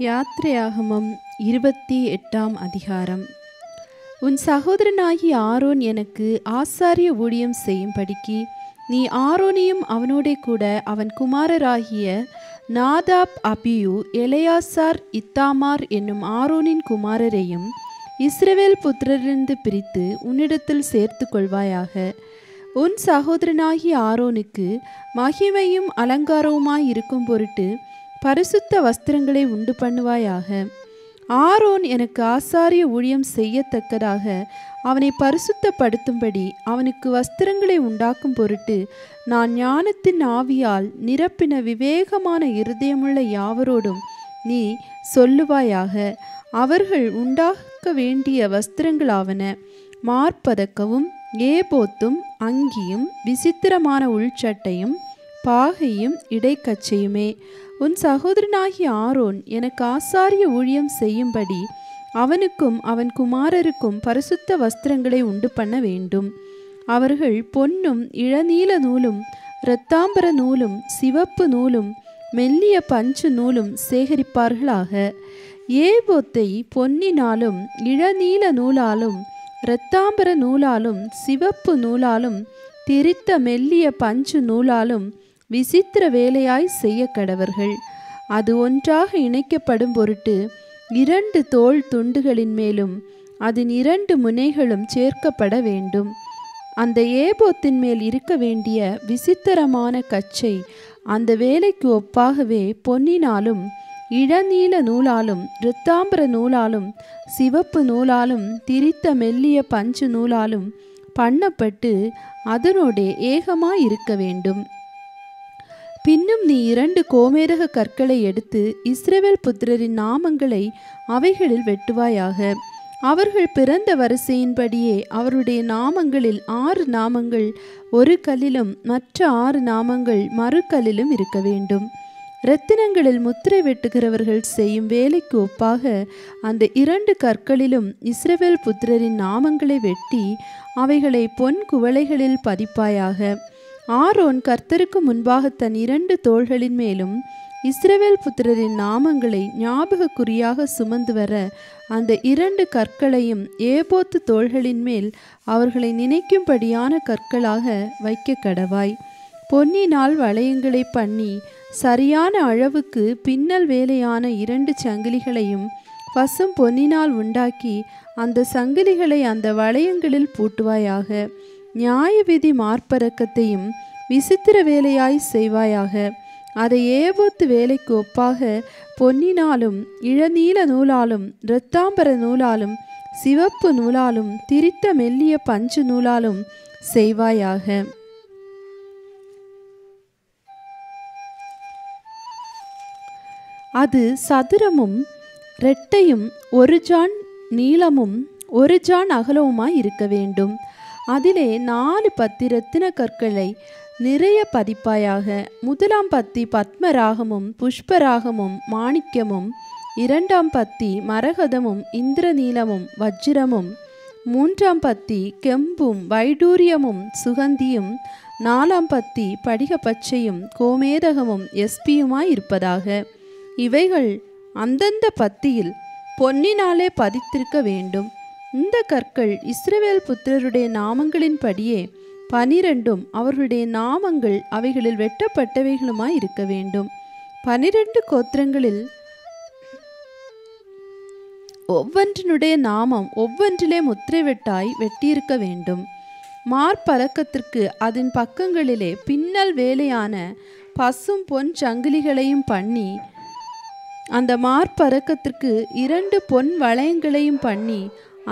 யாத்திரையாகமம் 28ஆம் அதிகாரம். உன் சகோதரனாகிய ஆரோன் எனக்கு ஆசாரிய ஊழியம் செய்யும்படிக்கு நீ ஆரோனையும் அவனோடே கூட அவன் குமாரராகிய நாதாப், அபியூ, எலெயாசார், இத்தாமார் என்னும் ஆரோனின் குமாரரையும் இஸ்ரவேல் புத்திரரிலிருந்து பிரித்து உன்னிடத்தில் சேர்த்து கொள்வாயாக. உன் சகோதரனாகிய ஆரோனுக்கு மகிமையும் அலங்காரவுமாய் இருக்கும் பொருட்டு பரிசுத்த வஸ்திரங்களை உண்டு பண்ணுவாயாக. ஆரோன் எனக்கு ஆசாரிய ஊழியம் செய்யத்தக்கதாக அவனை பரிசுத்தப்படுத்தும்படி அவனுக்கு வஸ்திரங்களை உண்டாக்கும் பொருட்டு நான் ஞானத்தின் ஆவியால் நிரப்பின விவேகமான இருதயமுள்ள யாவரோடும் நீ சொல்லுவாயாக. அவர்கள் உண்டாக்க வேண்டிய வஸ்திரங்களாவன: மார்பதக்கமும், ஏபோத்தும், அங்கியும், விசித்திரமான உள்சட்டையும், பாகையும், இடைக்கச்சையுமே. உன் சகோதரனாகிய ஆரோன் எனக்கு ஆசாரிய ஊழியம் செய்யும்படி அவனுக்கும் அவன் குமாரருக்கும் பரிசுத்த வஸ்திரங்களை உண்டு பண்ண வேண்டும். அவர்கள் பொன்னும் இளநீல நூலும் இரத்தாம்பர நூலும் சிவப்பு நூலும் மெல்லிய பஞ்சு நூலும் சேகரிப்பார்களாக. ஏபோத்தை பொன்னினாலும் இளநீல நூலாலும் இரத்தாம்பர நூலாலும் சிவப்பு நூலாலும் திரித்த மெல்லிய பஞ்சு நூலாலும் விசித்திர வேலையாய் செய்ய கடவர்கள். அது ஒன்றாக இணைக்கப்படும் பொருட்டு 2 தோள் துண்டுகளின் மேலும் அதன் 2 முனைகளும் சேர்க்கப்பட வேண்டும். அந்த ஏபோத்தின் மேல் இருக்க வேண்டிய விசித்திரமான கச்சை அந்த வேலைக்கு ஒப்பாகவே பொன்னினாலும் இளநீல நூலாலும் இரத்தாம்பர நூலாலும் சிவப்பு நூலாலும் திரித்த மெல்லிய பஞ்சு நூலாலும் பண்ணப்பட்டு அதனோடே ஏகமாய் இருக்க வேண்டும். பின்னும் நீ 2 கோமேதக கற்களை எடுத்து இஸ்ரவேல் புத்திரரின் நாமங்களை அவைகளில் வெட்டுவாயாக. அவர்கள் பிறந்த வரிசையின்படியே அவருடைய நாமங்களில் 6 நாமங்கள் ஒரு கல்லிலும் மற்ற 6 நாமங்கள் மறு கல்லிலும் இருக்க வேண்டும். இரத்தினங்களில் முத்திரை வெட்டுகிறவர்கள் செய்யும் வேலைக்கு ஒப்பாக அந்த 2 கற்களிலும் இஸ்ரவேல் புத்திரரின் நாமங்களை வெட்டி அவைகளை பொன் குவளைகளில் பதிப்பாயாக. ஆரோன் கர்த்தருக்கு முன்பாக தன் 2 தோள்களின் மேலும் இஸ்ரவேல் புத்திரரின் நாமங்களை ஞாபக குறியாக சுமந்து வர அந்த 2 கற்களையும் ஏபோத்து தோள்களின் மேல் அவர்களை நினைக்கும்படியான கற்களாக வைக்க கடவாய். பொன்னினால் வளையங்களை பண்ணி சரியான அளவுக்கு பின்னல் வேலையான 2 சங்கிலிகளையும் பசும் பொன்னினால் உண்டாக்கி அந்த சங்கிலிகளை அந்த வளையங்களில் பூட்டுவாயாக. நியாயவிதி மார்பரக்கத்தையும் விசித்திர வேலையாய் செய்வாயாக. அதை ஏபோத்து வேலைக்கு ஒப்பாக பொன்னினாலும் இளநீல நூலாலும் இரத்தாம்பர நூலாலும் சிவப்பு நூலாலும் திரித்த மெல்லிய பஞ்சு நூலாலும் செய்வாயாக. அது சதுரமும் இரட்டையும் 1 ஜான் நீளமும் 1 ஜான் அகலவுமாய் இருக்க வேண்டும். அதிலே 4 பத்தி இரத்தின கற்களை நிறைய பதிப்பாயாக. 1ஆம் பத்தி பத்மராகமும் புஷ்பராகமும் மாணிக்கமும், 2ஆம் பத்தி மரகதமும் இந்திரநீலமும் வஜ்ரமும், 3ஆம் பத்தி கெம்பும் வைடூரியமும் சுகந்தியும், 4ஆம் பத்தி படிக பச்சையும் கோமேதகமும் எஸ்பியுமாய் இருப்பதாக. இவைகள் அந்தந்த பத்தியில் பொன்னினாலே பதித்திருக்க வேண்டும். இந்த கற்கள் இஸ்ரவேல் புத்திரருடைய நாமங்களின் படியே 12ம் அவர்களுடைய நாமங்கள் அவைகளில் வெட்டப்பட்டவைகளுமாய் இருக்க வேண்டும். 12 கோத்திரங்களில் ஒவ்வொன்றினுடைய நாமம் ஒவ்வொன்றிலே முத்திரை வெட்டாய் வெட்டியிருக்க வேண்டும். மார்பலக்கத்திற்கு அதன் பக்கங்களிலே பின்னல் வேலையான பசும் பொன் சங்கிலிகளையும் பண்ணி அந்த மார்பரக்கத்திற்கு 2 பொன் வளையங்களையும் பண்ணி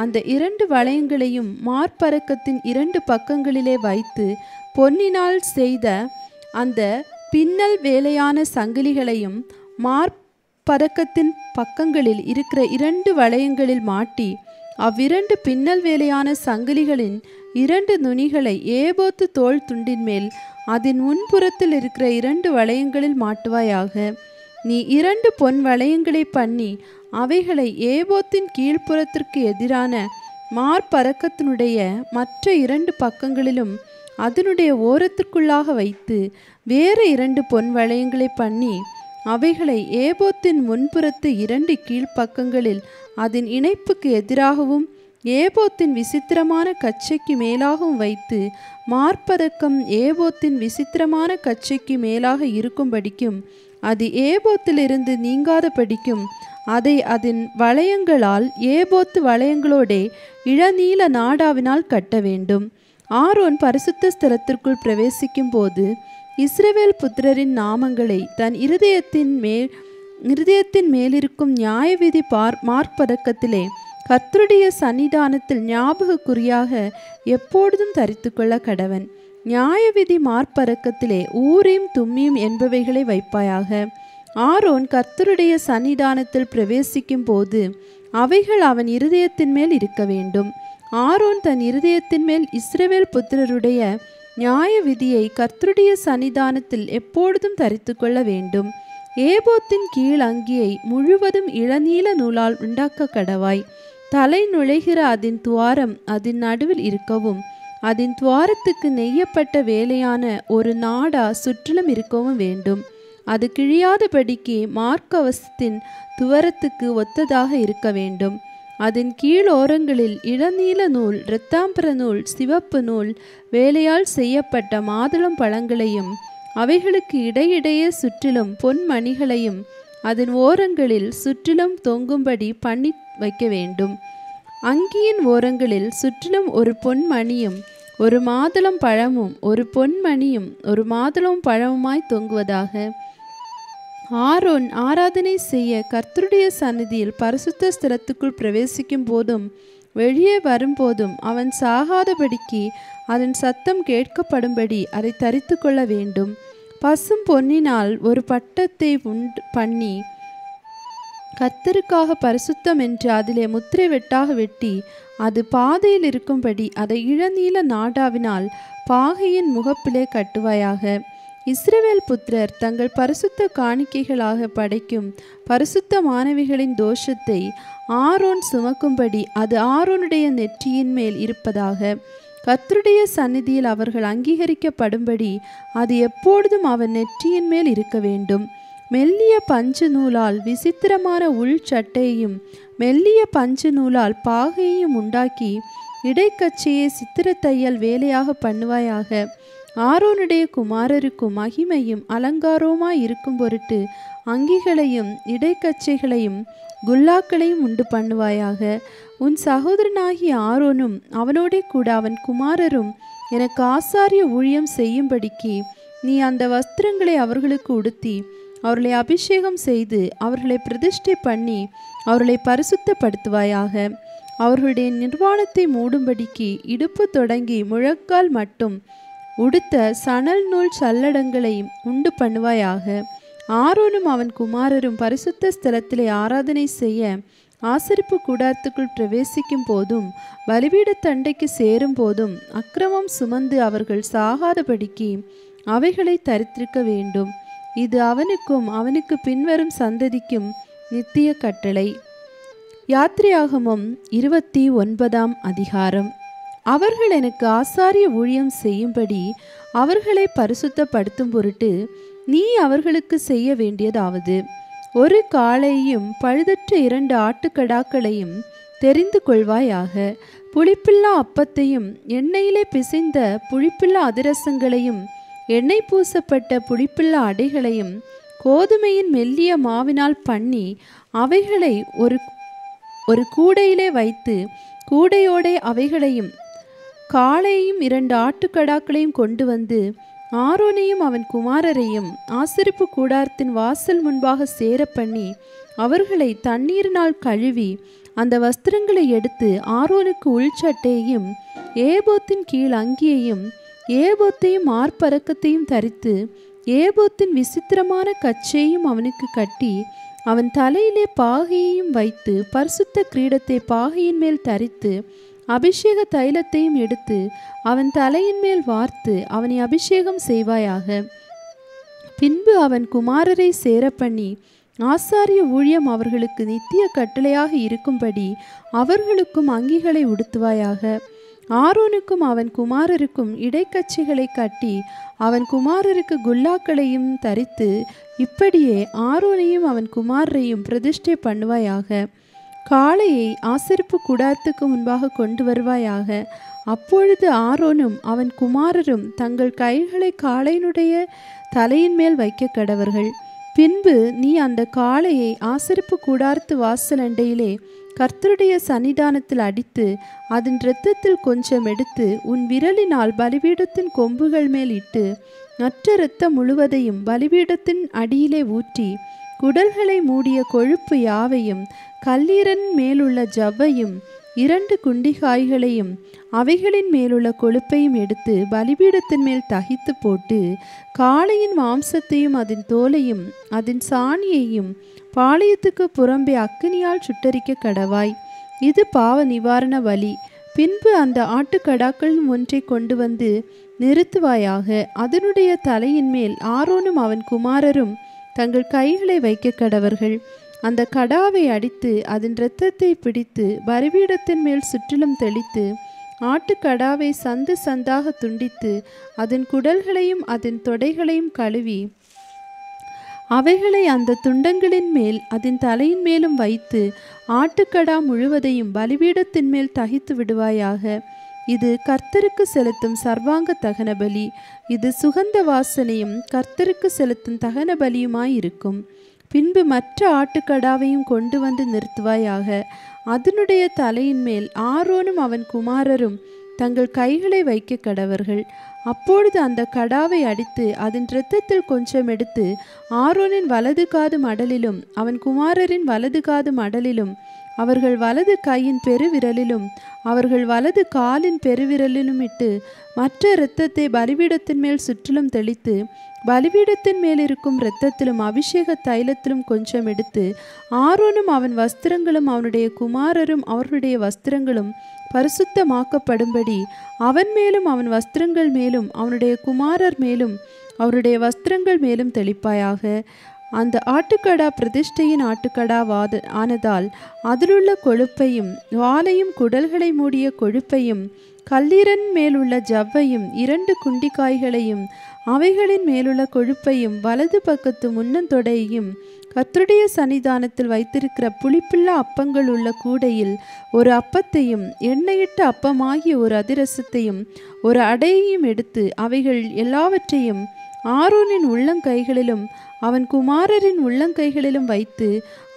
அந்த 2 வளையங்களையும் மார்பரக்கத்தின் 2 பக்கங்களிலே வைத்து பொன்னினால் செய்த அந்த பின்னல் வேலையான சங்கிலிகளையும் மார்பரக்கத்தின் பக்கங்களில் இருக்கிற 2 வளையங்களில் மாட்டி அவ்விரண்டு பின்னல் வேலையான சங்கிலிகளின் 2 நுனிகளை ஏபோத்து தோள் துண்டின் மேல் அதன் முன்புறத்தில் இருக்கிற 2 வளையங்களில் மாட்டுவாயாக. நீ 2 பொன் வளையங்களை பண்ணி அவைகளை ஏபோத்தின் கீழ்ப்புறத்திற்கு எதிரான மார்பரக்கத்தினுடைய மற்ற 2 பக்கங்களிலும் அதனுடைய ஓரத்திற்குள்ளாக வைத்து வேறு 2 பொன் வளையங்களை பண்ணி அவைகளை ஏபோத்தின் முன்புறத்து 2 கீழ்ப்பக்கங்களில் அதன் இணைப்புக்கு எதிராகவும் ஏபோத்தின் விசித்திரமான கச்சைக்கு மேலாகவும் வைத்து, மார்பதக்கம் ஏபோத்தின் விசித்திரமான கச்சைக்கு மேலாக இருக்கும்படிக்கும் அது ஏபோத்திலிருந்து நீங்காதபடிக்கும் அதை அதன் வளையங்களால் ஏபோத்து வளையங்களோடே இளநீல நாடாவினால் கட்ட வேண்டும். ஆரோன் பரிசுத்த ஸ்தலத்திற்குள் பிரவேசிக்கும் போது இஸ்ரவேல் புத்திரரின் நாமங்களை தன் இருதயத்தின் மேலிருக்கும் நியாயவிதி மார்பதக்கத்திலே கர்த்தருடைய சன்னிதானத்தில் ஞாபக குறியாக எப்பொழுதும் தரித்து கொள்ள கடவன். நியாயவிதி மார்பதக்கத்திலே ஊரீம் தும்மீம் என்பவைகளை வைப்பாயாக. ஆரோன் கர்த்தருடைய சன்னிதானத்தில் பிரவேசிக்கும் போது அவைகள் அவன் இருதயத்தின் மேல் இருக்க வேண்டும். ஆரோன் தன் இருதயத்தின் மேல் இஸ்ரவேல் புத்திரருடைய நியாய விதியை கர்த்தருடைய சன்னிதானத்தில் எப்பொழுதும் தரித்து கொள்ள வேண்டும். ஏபோத்தின் கீழ் அங்கியை முழுவதும் இளநீல நூலால் உண்டாக்க கடவாய். தலை நுழைகிற அதன் துவாரம் அதன் நடுவில் இருக்கவும், அதன் துவாரத்துக்கு நெய்யப்பட்ட வேலையான ஒரு நாடா சுற்றிலும் இருக்கவும் வேண்டும். அது கிழியாதபடிக்கு மார்க்கவசத்தின் துவரத்துக்கு ஒத்ததாக இருக்க வேண்டும். அதன் கீழோரங்களில் இளநீல நூல், இரத்தாம்பர நூல், சிவப்பு நூல் வேலையால் செய்யப்பட்ட மாதுளம் பழங்களையும் அவைகளுக்கு இடையிடையே சுற்றிலும் பொன்மணிகளையும் அதன் ஓரங்களில் சுற்றிலும் தொங்கும்படி பண்ணி வைக்க வேண்டும். அங்கியின் ஓரங்களில் சுற்றிலும் ஒரு பொன்மணியும் ஒரு மாதுளம் பழமும் ஒரு பொன்மணியும் ஒரு மாதுளம் பழமுமாய் தொங்குவதாக. ஆரோன் ஆராதனை செய்ய கர்த்தருடைய சந்நிதியில் பரிசுத்த ஸ்தலத்துக்குள் பிரவேசிக்கும் போதும் வெளியே வரும்போதும் அவன் சாகாதபடிக்கு அதன் சத்தம் கேட்கப்படும்படி அதை தரித்து கொள்ள வேண்டும். பசும் பொன்னினால் ஒரு பட்டத்தை பண்ணி கர்த்தருக்காக பரிசுத்தம் என்று அதிலே முத்திரை வெட்டாக வெட்டி அது பாதையில் இருக்கும்படி அதை இளநீல நாடாவினால் பாகையின் முகப்பிலே கட்டுவாயாக. இஸ்ரவேல் புத்திரர் தங்கள் பரிசுத்த காணிக்கைகளாக படைக்கும் பரிசுத்த மாணவிகளின் தோஷத்தை ஆரோன் சுமக்கும்படி அது ஆரோனுடைய நெற்றியின் மேல் இருப்பதாக. கர்த்தருடைய சந்நிதியில் அவர்கள் அங்கீகரிக்கப்படும்படி அது எப்பொழுதும் அவன் நெற்றியின் மேல் இருக்க வேண்டும். மெல்லிய பஞ்சு நூலால் விசித்திரமான உள் சட்டையையும் மெல்லிய பஞ்சு நூலால் பாகையையும் உண்டாக்கி இடைக்கச்சையை சித்திர தையல் வேலையாக பண்ணுவாயாக. ஆரோனுடைய குமாரருக்கும் மகிமையும் அலங்காரமாய் இருக்கும் பொருட்டு அங்கிகளையும் இடைக்கச்சைகளையும் குல்லாக்களையும் உண்டு பண்ணுவாயாக. உன் சகோதரனாகிய ஆரோனும் அவனோடே கூட அவன் குமாரரும் எனக்கு ஆசாரிய ஊழியம் செய்யும்படிக்கு நீ அந்த வஸ்திரங்களை அவர்களுக்கு உடுத்தி அவர்களை அபிஷேகம் செய்து அவர்களை பிரதிஷ்டை பண்ணி அவர்களை பரிசுத்தப்படுத்துவாயாக. அவர்களுடைய நிர்வாணத்தை மூடும்படிக்கு இடுப்பு தொடங்கி முழக்கால் மட்டும் உடுத்த சணல் நூல் சல்லடங்களையும் உண்டு பண்ணுவாயாக. ஆரோனும் அவன் குமாரரும் பரிசுத்த ஸ்தலத்திலே ஆராதனை செய்ய ஆசரிப்பு கூடாரத்துக்குள் பிரவேசிக்கும் போதும் பலிபீட தண்டைக்கு சேரும் போதும் அக்கிரமம் சுமந்து அவர்கள் சாகாதபடிக்கு அவைகளை தரித்திருக்க வேண்டும். இது அவனுக்கும் அவனுக்கு பின்வரும் சந்ததிக்கும் நித்திய கட்டளை. யாத்திரையாகமம் 29ஆம் அதிகாரம். அவர்கள் எனக்கு ஆசாரிய ஊழியம் செய்யும்படி அவர்களை பரிசுத்தப்படுத்தும் பொருட்டு நீ அவர்களுக்கு செய்ய வேண்டியதாவது, ஒரு காளையையும் பழுதற்ற 2 ஆட்டுக்கடாக்களையும் தெரிந்து கொள்வாயாக. புளிப்பில்லா அப்பத்தையும் எண்ணெயிலே பிசைந்த புளிப்பில்லா அதிரசங்களையும் எண்ணெய் பூசப்பட்ட புளிப்பில்லா அடைகளையும் கோதுமையின் மெல்லிய மாவினால் பண்ணி அவைகளை ஒரு கூடையிலே வைத்து கூடையோடே அவைகளையும் காளையையும் 2 ஆட்டுக்கடாக்களையும் கொண்டு வந்து ஆரோனையும் அவன் குமாரரையும் ஆசரிப்பு கூடாரத்தின் வாசல் முன்பாக சேர பண்ணி அவர்களை தண்ணீரினால் கழுவி அந்த வஸ்திரங்களை எடுத்து ஆரோனுக்கு உள்சட்டையையும் ஏபோத்தின் கீழ் அங்கியையும் ஏபோத்தையும் மார்பதக்கத்தையும் தரித்து ஏபோத்தின் விசித்திரமான கச்சையும் அவனுக்கு கட்டி அவன் தலையிலே பாகையையும் வைத்து பரிசுத்த கிரீடத்தை பாகையின் மேல் தரித்து அபிஷேக தைலத்தையும் எடுத்து அவன் தலையின் மேல் வார்த்து அவனை அபிஷேகம் செய்வாயாக. பின்பு அவன் குமாரரை சேர பண்ணி ஆசாரிய ஊழியம் அவர்களுக்கு நித்திய கட்டளையாக இருக்கும்படி அவர்களுக்கும் அங்கிகளை உடுத்துவாயாக. ஆரோனுக்கும் அவன் குமாரருக்கும் இடைக்கச்சிகளை கட்டி அவன் குமாரருக்கு குல்லாக்களையும் தரித்து, இப்படியே ஆரோனையும் அவன் குமாரரையும் பிரதிஷ்டை பண்ணுவாயாக. காளையை ஆசரிப்பு கூடாரத்துக்கு முன்பாக கொண்டு வருவாயாக. அப்பொழுது ஆரோனும் அவன் குமாரரும் தங்கள் கைகளை காளையினுடைய தலையின் மேல் வைக்க கடவர்கள். பின்பு நீ அந்த காளையை ஆசரிப்பு கூடாரத்து வாசல் அண்டையிலே கர்த்தருடைய சன்னிதானத்தில் அடித்து அதன் இரத்தத்தில் கொஞ்சம் எடுத்து உன் விரலினால் பலிபீடத்தின் கொம்புகள் மேல் இட்டு மற்ற இரத்தம் முழுவதையும் பலிபீடத்தின் அடியிலே ஊற்றி குடல்களை மூடிய கொழுப்பு யாவையும் கல்லீரன் மேலுள்ள ஜவ்வையும் 2 குண்டிகாய்களையும் அவைகளின் மேலுள்ள கொழுப்பையும் எடுத்து பலிபீடத்தின் மேல் தகித்து போட்டு காளையின் மாம்சத்தையும் அதன் தோலையும் அதன் சாணியையும் பாளையத்துக்கு புறம்பே அக்கினியால் சுட்டரிக்க கடவாய். இது பாவ நிவாரண பலி. பின்பு அந்த ஆட்டுக்கடாக்கள் ஒன்றை கொண்டு வந்து நிறுத்துவாயாக. அதனுடைய தலையின் மேல் ஆரோனும் அவன் குமாரரும் தங்கள் கைகளை வைக்க கடவர்கள். அந்த கடாவை அடித்து அதன் இரத்தத்தை பிடித்து பலிபீடத்தின் மேல் சுற்றிலும் தெளித்து ஆட்டுக்கடாவை சந்து சந்தாக துண்டித்து அதன் குடல்களையும் அதன் தொடைகளையும் கழுவி அவைகளை அந்த துண்டங்களின் மேல் அதன் தலையின் மேலும் வைத்து ஆட்டுக்கடா முழுவதையும் பலிபீடத்தின் மேல் தகித்து விடுவாயாக. இது கர்த்தருக்கு செலுத்தும் சர்வாங்க தகன பலி. இது சுகந்த வாசனையும் கர்த்தருக்கு செலுத்தும் தகன பலியுமாயிருக்கும். பின்பு மற்ற ஆட்டுக்கடாவையும் கொண்டு வந்து நிறுத்துவாயாக. அதனுடைய தலையின் மேல் ஆரோனும் அவன் குமாரரும் தங்கள் கைகளை வைக்க கடவர்கள். அப்பொழுது அந்த கடாவை அடித்து அதன் இரத்தத்தில் கொஞ்சம் எடுத்து ஆரோனின் வலது காது மடலிலும் அவன் குமாரரின் வலது காது மடலிலும் அவர்கள் வலது கையின் பெருவிரலிலும் அவர்கள் வலது காலின் பெருவிரலிலும் இட்டு மற்ற இரத்தத்தை பலிபீடத்தின் மேல் சுற்றிலும் தெளித்து பலிபீடத்தின் மேல் இருக்கும் இரத்தத்திலும் அபிஷேக தைலத்திலும் கொஞ்சம் எடுத்து ஆரோனும் அவன் வஸ்திரங்களும் அவனுடைய குமாரரும் அவர்களுடைய வஸ்திரங்களும் பரிசுத்தமாக்கப்படும்படி அவன் மேலும் அவன் வஸ்திரங்கள் மேலும் அவனுடைய குமாரர் மேலும் அவருடைய வஸ்திரங்கள் மேலும் தெளிப்பாயாக. அந்த ஆட்டுக்கடா பிரதிஷ்டையின் ஆட்டுக்கடா ஆனதால் அதிலுள்ள கொழுப்பையும் வாலையும் குடல்களை மூடிய கொழுப்பையும் கல்லீரன் மேலுள்ள ஜவ்வையும் 2 குண்டிக்காய்களையும் அவைகளின் மேலுள்ள கொழுப்பையும் வலது பக்கத்து முன்னந்தொடையையும் கர்த்தருடைய சன்னிதானத்தில் வைத்திருக்கிற புளிப்புள்ள அப்பங்கள் உள்ள கூடையில் ஒரு அப்பத்தையும் எண்ணெயிட்ட அப்பமாகிய ஒரு அதிரசத்தையும் ஒரு அடையையும் எடுத்து அவைகள் எல்லாவற்றையும் ஆரோனின் உள்ளங்கைகளிலும் அவன் குமாரரின் உள்ளங்கைகளிலும் வைத்து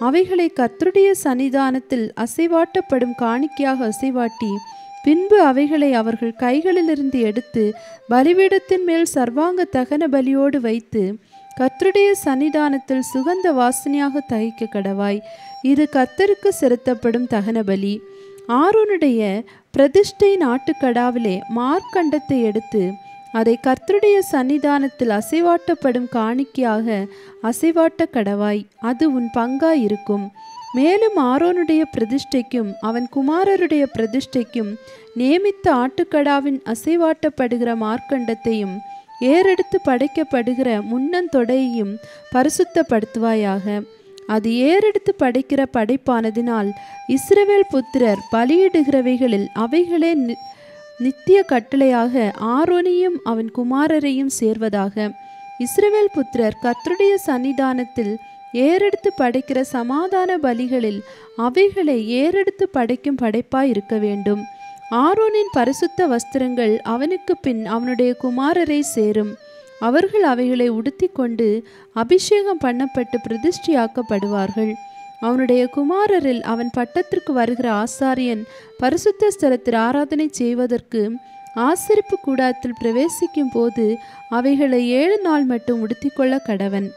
அவைகளை கர்த்தருடைய சன்னிதானத்தில் அசைவாட்டப்படும் காணிக்கையாக அசைவாட்டி பின்பு அவைகளை அவர்கள் கைகளிலிருந்து எடுத்து பலிபீடத்தின் மேல் சர்வாங்க தகன பலியோடு வைத்து கர்த்தருடைய சன்னிதானத்தில் சுகந்த வாசனையாக தகிக்க கடவாய். இது கர்த்தருக்கு செலுத்தப்படும் தகன பலி. ஆரோனுடைய பிரதிஷ்டை நாட்டுக்கடாவிலே மார்க்கண்டத்தை எடுத்து அதை கர்த்தருடைய சன்னிதானத்தில் அசைவாட்டப்படும் காணிக்கையாக அசைவாட்ட கடவாய். அது உன் பங்காயிருக்கும். மேலும் ஆரோனுடைய பிரதிஷ்டைக்கும் அவன் குமாரருடைய பிரதிஷ்டைக்கும் நியமித்த ஆட்டுக்கடாவின் அசைவாட்டப்படுகிற மார்க்கண்டத்தையும் ஏறெடுத்து படைக்கப்படுகிற முன்னந்தொடையையும் பரிசுத்தப்படுத்துவாயாக. அது ஏறெடுத்து படைக்கிற படைப்பானதினால் இஸ்ரவேல் புத்திரர் பலியிடுகிறவைகளில் அவைகளே நித்திய கட்டளையாக ஆரோனையும் அவன் குமாரரையும் சேர்வதாக. இஸ்ரவேல் புத்திரர் கர்த்தருடைய சன்னிதானத்தில் ஏறெடுத்து படைக்கிற சமாதான பலிகளில் அவைகளை ஏறெடுத்து படைக்கும் படைப்பாய் இருக்க வேண்டும். ஆரோனின் பரிசுத்த வஸ்திரங்கள் அவனுக்கு பின் அவனுடைய குமாரரை சேரும். அவர்கள் அவைகளை உடுத்தி கொண்டு அபிஷேகம் பண்ணப்பட்டு பிரதிஷ்டையாக்கப்படுவார்கள். அவனுடைய குமாரரில் அவன் பட்டத்திற்கு வருகிற ஆசாரியன் பரிசுத்த ஸ்தலத்தில் ஆராதனை செய்வதற்கு ஆசரிப்பு கூடாரத்தில் பிரவேசிக்கும் போது அவைகளை 7 நாள் மட்டும் உடுத்திக்கொள்ள கடவன்.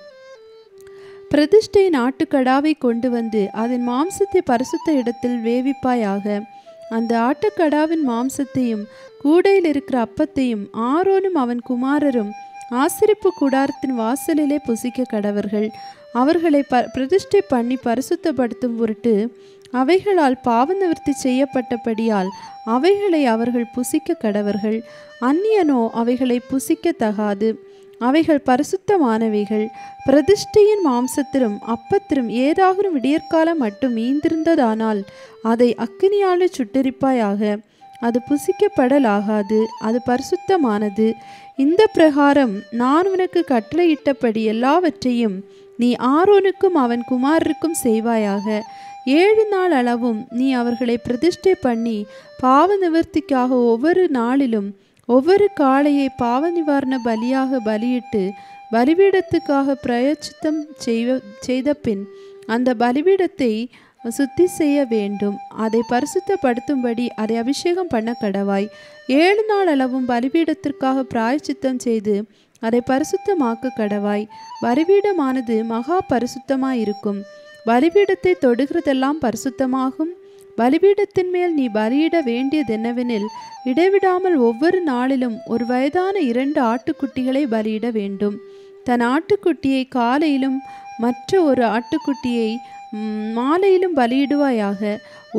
பிரதிஷ்டை நாட்டுக்கடாவை கொண்டு வந்து அதன் மாம்சத்தை பரிசுத்த இடத்தில் வேவிப்பாயாக. அந்த ஆட்டுக்கடாவின் மாம்சத்தையும் கூடையில் இருக்கிற அப்பத்தையும் ஆரோனும் அவன் குமாரரும் ஆசரிப்பு கூடாரத்தின் வாசலிலே புசிக்க கடவர்கள். அவர்களை பிரதிஷ்டை பண்ணி பரிசுத்தப்படுத்தும் பொருட்டு அவைகளால் பாவ நிவர்த்தி செய்யப்பட்டபடியால் அவைகளை அவர்கள் புசிக்க கடவர்கள். அந்நியனோ அவைகளை புசிக்க தகாது. அவைகள் பரிசுத்தமானவைகள். பிரதிஷ்டையின் மாம்சத்திலும் அப்பத்திலும் ஏதாகும் விடியற்காலம் மட்டும் மீந்திருந்ததானால் அதை அக்கினியாலே சுட்டெரிப்பாயாக. அது புசிக்கப்படலாகாது, அது பரிசுத்தமானது. இந்த பிரகாரம் நான் உனக்கு கட்டளையிட்டபடி எல்லாவற்றையும் நீ ஆரோனுக்கும் அவன் குமாரருக்கும் செய்வாயாக. 7 நாள் அளவும் நீ அவர்களை பிரதிஷ்டை பண்ணி பாவ நிவர்த்திக்காக ஒவ்வொரு நாளிலும் ஒவ்வொரு காளையை பாவ நிவாரண பலியாக பலியிட்டு பலிபீடத்துக்காக பிரயச்சித்தம் செய்த பின் அந்த பலிபீடத்தை சுத்தி செய்ய வேண்டும். அதை பரிசுத்தப்படுத்தும்படி அதை அபிஷேகம் பண்ண கடவாய். 7 நாள் அளவும் பலிபீடத்திற்காக பிராயச்சித்தம் செய்து அதை பரிசுத்தமாக்க கடவாய். பலிபீடமானது மகா பரிசுத்தமாயிருக்கும். பலிபீடத்தை தொடுகிறதெல்லாம் பரிசுத்தமாகும். பலிபீடத்தின் மேல் நீ பலியிட வேண்டியதென்னவெனில், இடைவிடாமல் ஒவ்வொரு நாளிலும் ஒரு வயதான 2 ஆட்டுக்குட்டிகளை பலியிட வேண்டும். தன் ஆட்டுக்குட்டியை காலையிலும் மற்ற ஒரு ஆட்டுக்குட்டியை மாலையிலும் பலியிடுவாயாக.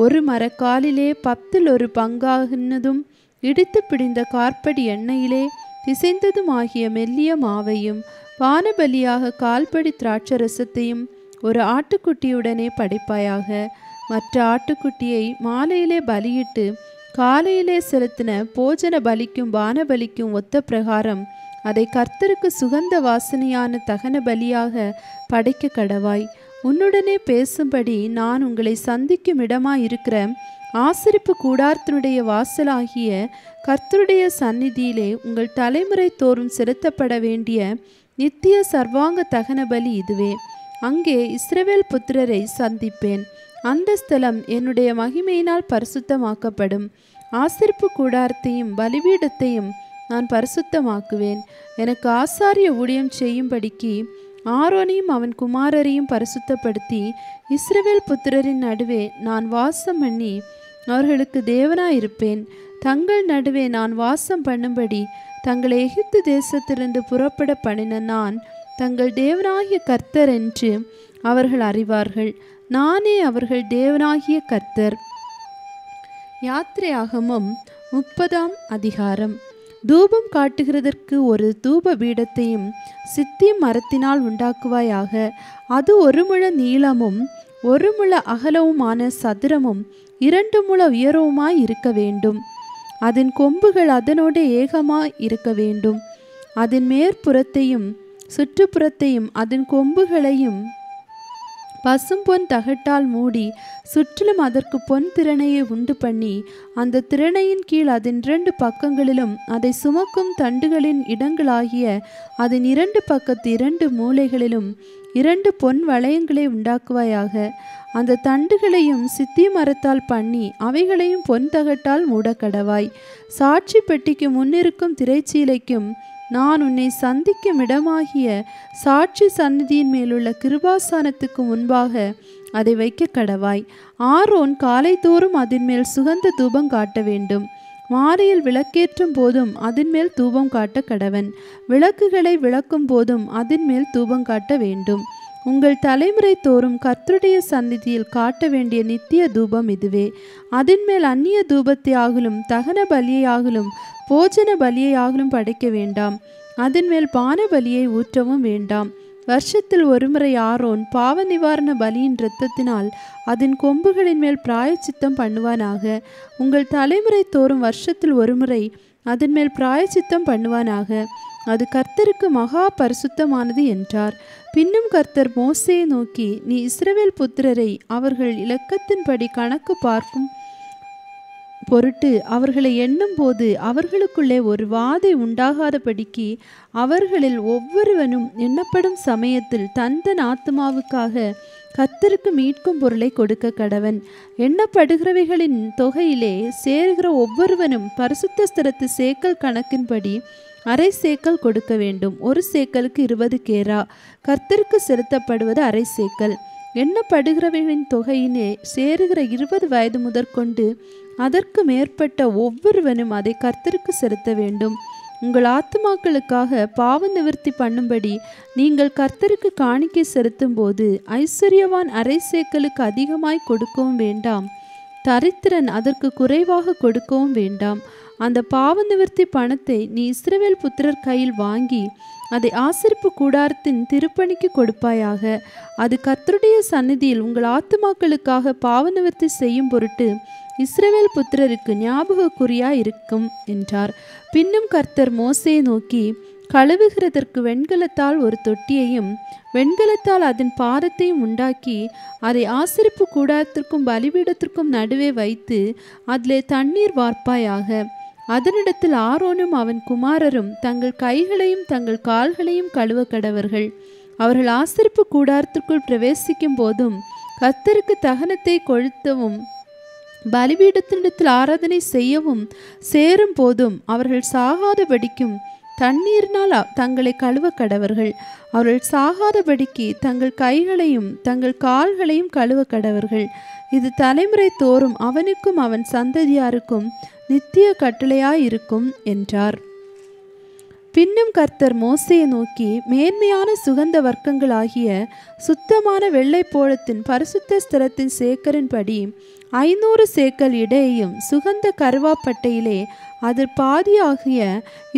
ஒரு மரக்காலிலே 10 1 பங்காகினதும் இடித்து பிடிந்த கார்படி எண்ணெயிலே பிசைந்ததுமாகிய மெல்லிய மாவையும் பானபலியாக கால்படி திராட்சரசத்தையும் ஒரு ஆட்டுக்குட்டியுடனே படைப்பாயாக. மற்ற ஆட்டுக்குட்டியை மாலையிலே பலியிட்டு காலையிலே செலுத்தின போஜன பலிக்கும் பானபலிக்கும் ஒத்த பிரகாரம் அதை கர்த்தருக்கு சுகந்த வாசனையான தகன பலியாக படைக்க கடவாய். உன்னுடனே பேசும்படி நான் உங்களை சந்திக்கும் இடமாயிருக்கிற ஆசரிப்பு கூடாரத்தினுடைய வாசலாகிய கர்த்தருடைய சந்நிதியிலே உங்கள் தலைமுறை தோறும் செலுத்தப்பட வேண்டிய நித்திய சர்வாங்க தகன பலி இதுவே. அங்கே இஸ்ரவேல் புத்திரரை சந்திப்பேன். அந்த ஸ்தலம் என்னுடைய மகிமையினால் பரிசுத்தமாக்கப்படும். ஆசரிப்பு கூடாரத்தையும் பலிபீடத்தையும் நான் பரிசுத்தமாக்குவேன். எனக்கு ஆசாரிய ஊழியம் செய்யும்படிக்கு ஆரோனையும் அவன் குமாரரையும் பரிசுத்தப்படுத்தி இஸ்ரவேல் புத்திரரின் நடுவே நான் வாசம் பண்ணி அவர்களுக்கு தேவனாயிருப்பேன். தங்கள் நடுவே நான் வாசம் பண்ணும்படி தங்களை எகிப்து தேசத்திலிருந்து புறப்பட பண்ணின நான் தங்கள் தேவனாகிய கர்த்தர் என்று அவர்கள் அறிவார்கள். நானே அவர்கள் தேவனாகிய கர்த்தர். யாத்திரையாகமம் 30ஆம் அதிகாரம். தூபம் காட்டுகிறதற்கு ஒரு தூப பீடத்தையும் சித்திம் மரத்தினால் உண்டாக்குவாயாக. அது 1 முழ நீளமும் 1 முழ அகலவுமான சதுரமும் 2 முழ உயரவுமாய் இருக்க வேண்டும். அதன் கொம்புகள் அதனோடு ஏகமாய் இருக்க வேண்டும். அதன் மேற்புறத்தையும் சுற்றுப்புறத்தையும் அதன் கொம்புகளையும் பசும்பொன் தகட்டால் மூடி சுற்றிலும் அதற்கு பொன் திறனையை உண்டு பண்ணி அந்த திறனையின் கீழ் அதன் 2 பக்கங்களிலும் அதை சுமக்கும் தண்டுகளின் இடங்களாகிய அதன் 2 பக்கத்து 2 மூலைகளிலும் 2 பொன் வளையங்களை உண்டாக்குவாயாக. அந்த தண்டுகளையும் சித்தி மரத்தால் பண்ணி அவைகளையும் பொன் தகட்டால் மூடக்கடவாய். சாட்சி பெட்டிக்கு முன்னிருக்கும் திரைச்சீலைக்கும் நான் உன்னை சந்திக்கும் இடமாகிய சாட்சி சந்நிதியின் மேலுள்ள கிருபாசனத்துக்கு முன்பாக அதை வைக்க கடவாய். ஆரோன் காலை தோறும் அதன் மேல் சுகந்த தூபம் காட்ட வேண்டும். மாலையில் விளக்கேற்றும் போதும் அதன் மேல் தூபம் காட்ட கடவன். விளக்குகளை விளக்கும் போதும் அதன் மேல் தூபம் காட்ட வேண்டும். உங்கள் தலைமுறை தோறும் கர்த்தருடைய சந்நிதியில் காட்ட வேண்டிய நித்திய தூபம் இதுவே. அதன் மேல் அந்நிய தூபத்தை ஆகலும் தகன பலியையாகலும் போஜன பலியையாகலும் படைக்க வேண்டாம். அதன் மேல் பான பலியை ஊற்றவும் வேண்டாம். வருஷத்தில் 1 முறை ஆரோன் பாவ நிவாரண பலியின் இரத்தத்தினால் அதன் கொம்புகளின் மேல் பிராயச்சித்தம் பண்ணுவானாக. உங்கள் தலைமுறை தோறும் வருஷத்தில் 1 முறை அதன் மேல் பிராயச்சித்தம் பண்ணுவானாக. அது கர்த்தருக்கு மகா பரிசுத்தமானது என்றார். பின்னும் கர்த்தர் மோசேயை நோக்கி, நீ இஸ்ரவேல் புத்திரரை அவர்கள் இலக்கத்தின்படி கணக்கு பார்க்கும் பொருட்டு அவர்களை எண்ணும் போது அவர்களுக்குள்ளே ஒரு வாதை உண்டாகாதபடிக்கு அவர்களில் ஒவ்வொருவனும் எண்ணப்படும் சமயத்தில் தன் ஆத்துமாவுக்காக கர்த்தருக்கு மீட்கும் பொருளை கொடுக்க கடவன். எண்ணப்படுகிறவைகளின் தொகையிலே சேருகிற ஒவ்வொருவனும் பரிசுத்த ஸ்தலத்து சேக்கல் கணக்கின்படி அரை சேக்கல் கொடுக்க வேண்டும். 1 சேக்கலுக்கு 20 கேரா. கர்த்தருக்கு செலுத்தப்படுவது அரை சேக்கல். எண்ணப்படுகிறவைகளின் தொகையினே சேருகிற 20 வயது முதற்கொண்டு அதற்கு மேற்பட்ட ஒவ்வொருவனும் அதை கர்த்தருக்கு செலுத்த வேண்டும். உங்கள் ஆத்துமாக்களுக்காக பாவ நிவர்த்தி பண்ணும்படி நீங்கள் கர்த்தருக்கு காணிக்கை செலுத்தும் போது ஐஸ்வர்யவான் அரை சேக்கலுக்கு அதிகமாய் கொடுக்கவும் வேண்டாம், தரித்திரன் அதற்கு குறைவாக கொடுக்கவும் வேண்டாம். அந்த பாவ நிவர்த்தி பணத்தை நீ இஸ்ரவேல் புத்திரர் கையில் வாங்கி அதை ஆசரிப்பு கூடாரத்தின் திருப்பணிக்கு கொடுப்பாயாக. அது கர்த்தருடைய சந்நிதியில் உங்கள் ஆத்துமாக்களுக்காக பாவநிவர்த்தி செய்யும் பொருட்டு இஸ்ரவேல் புத்திரருக்கு ஞாபகக்குறியாய் இருக்கும் என்றார். பின்னும் கர்த்தர் மோசேயை நோக்கி, கழுவுகிறதற்கு வெண்கலத்தால் ஒரு தொட்டியையும் வெண்கலத்தால் அதன் பாதத்தையும் உண்டாக்கி அதை ஆசரிப்பு கூடாரத்திற்கும் பலிபீடத்திற்கும் நடுவே வைத்து அதிலே தண்ணீர் வார்ப்பாயாக. அதனிடத்தில் ஆரோனும் அவன் குமாரரும் தங்கள் கைகளையும் தங்கள் கால்களையும் கழுவ கடவர்கள். அவர்கள் ஆசரிப்பு கூடாரத்திற்குள் பிரவேசிக்கும் போதும் கர்த்தருக்கு தகனத்தை கொளுத்தவும் பலிபீடத்தினிடத்தில் ஆராதனை செய்யவும் சேரும் போதும் அவர்கள் சாகாதபடிக்கும் தண்ணீரினால் தங்களை கழுவ கடவர்கள். அவர்கள் சாகாதபடிக்கு தங்கள் கைகளையும் தங்கள் கால்களையும் கழுவ கடவர்கள். இது தலைமுறை தோறும் அவனுக்கும் அவன் சந்ததியாருக்கும் நித்திய கட்டளையாயிருக்கும் என்றார். பின்னும் கர்த்தர் மோசேயை நோக்கி, மேன்மையான சுகந்த வர்க்கங்களாகிய சுத்தமான வெள்ளைப்போளத்தின் பரிசுத்த ஸ்தலத்தின் சேக்கரின்படி 500 சேக்கல் இடையையும் சுகந்த கருவாப்பட்டையிலே அது பாதியாகிய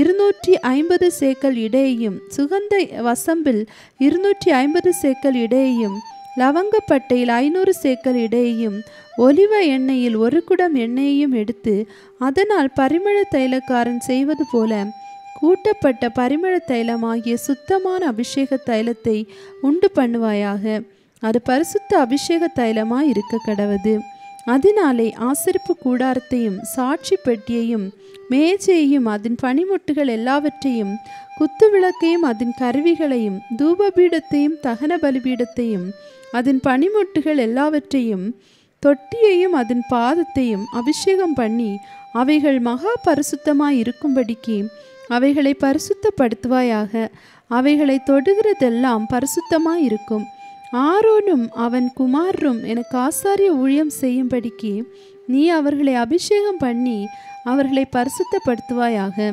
250 சேக்கல் இடையையும் சுகந்த வசம்பில் 250 சேக்கல் இடையையும் லவங்கப்பட்டையில் 500 சேக்கல் இடையையும் ஒலிவ எண்ணெயில் 1 குடம் எண்ணெயையும் எடுத்து அதனால் பரிமள தைலக்காரன் செய்வது போல கூட்டப்பட்ட பரிமள தைலமாகிய சுத்தமான அபிஷேக தைலத்தை உண்டு பண்ணுவாயாக. அது பரிசுத்த அபிஷேக தைலமாய் இருக்க கடவது. அதனாலே ஆசரிப்பு கூடாரத்தையும் சாட்சி பெட்டியையும் மேஜையையும் அதன் பனிமுட்டுகள் எல்லாவற்றையும் குத்துவிளக்கையும் அதன் கருவிகளையும் தூபபீடத்தையும் தகன பலிபீடத்தையும் அதன் பனிமுட்டுகள் எல்லாவற்றையும் தொட்டியையும் அதன் பாதத்தையும் அபிஷேகம் பண்ணி அவைகள் மகா பரிசுத்தமாய் இருக்கும்படிக்கு அவைகளை பரிசுத்தப்படுத்துவாயாக. அவைகளை தொடுகிறதெல்லாம் பரிசுத்தமாய் இருக்கும். ஆரோனும் அவன் குமாரரும் எனக்கு ஆசாரிய ஊழியம் செய்யும்படிக்கு நீ அவர்களை அபிஷேகம் பண்ணி அவர்களை பரிசுத்தப்படுத்துவாயாக.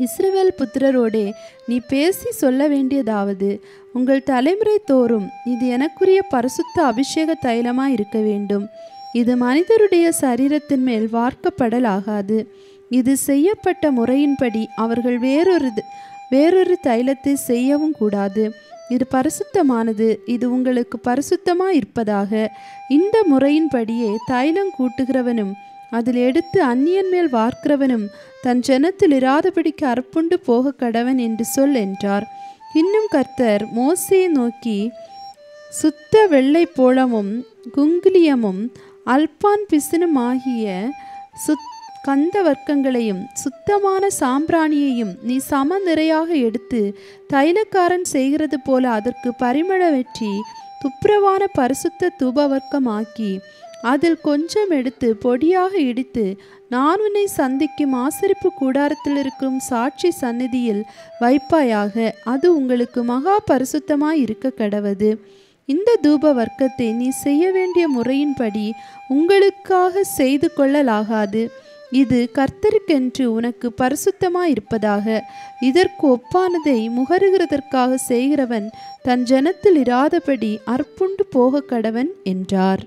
இஸ்ரவேல் புத்திரரோடே நீ பேசி சொல்ல வேண்டியதாவது, உங்கள் தலைமுறை தோறும் இது எனக்குரிய பரிசுத்த அபிஷேக தைலமாய் இருக்க வேண்டும். இது மனிதருடைய சரீரத்தின் மேல் வார்க்கப்படலாகாது. இது செய்யப்பட்ட முறையின்படி அவர்கள் வேறொரு தைலத்தை செய்யவும் கூடாது. இது பரிசுத்தமானது. இது உங்களுக்கு பரிசுத்தமாய் இருப்பதாக. இந்த முறையின்படியே தைலம் கூட்டுகிறவனும் அதில் எடுத்து அந்நியன் மேல் வார்க்கிறவனும் தன் ஜனத்தில் இராதபடிக்கு அற்புண்டு போக கடவன் என்று சொல் என்றார். இன்னும் கர்த்தர் மோசேயை நோக்கி, சுத்த வெள்ளை போளமும் குங்கிலியமும் அல்பான் பிசினும் ஆகிய கந்த வர்க்கங்களையும் சுத்தமான சாம்பிராணியையும் நீ சம நிறையாக எடுத்து தைலக்காரன் செய்கிறது போல அதற்கு பரிமள வெற்றி துப்புரவான பரிசுத்த தூபவர்க்கமாக்கி அதில் கொஞ்சம் எடுத்து பொடியாக இடித்து நான் உன்னை சந்திக்கும் ஆசரிப்பு கூடாரத்தில் இருக்கும் சாட்சி சந்நிதியில் வைப்பாயாக. அது உங்களுக்கு மகா பரிசுத்தமாய் இருக்க கடவது. இந்த தூப வர்க்கத்தை நீ செய்ய வேண்டிய முறையின்படி உங்களுக்காக செய்து கொள்ளலாகாது. இது கர்த்தருக்கென்று உனக்கு பரிசுத்தமாய் இருப்பதாக. இதற்கு ஒப்பானதை முகருகிறதற்காக செய்கிறவன் தன் ஜனத்தில் இராதபடி அற்புண்டு போக கடவன் என்றார்.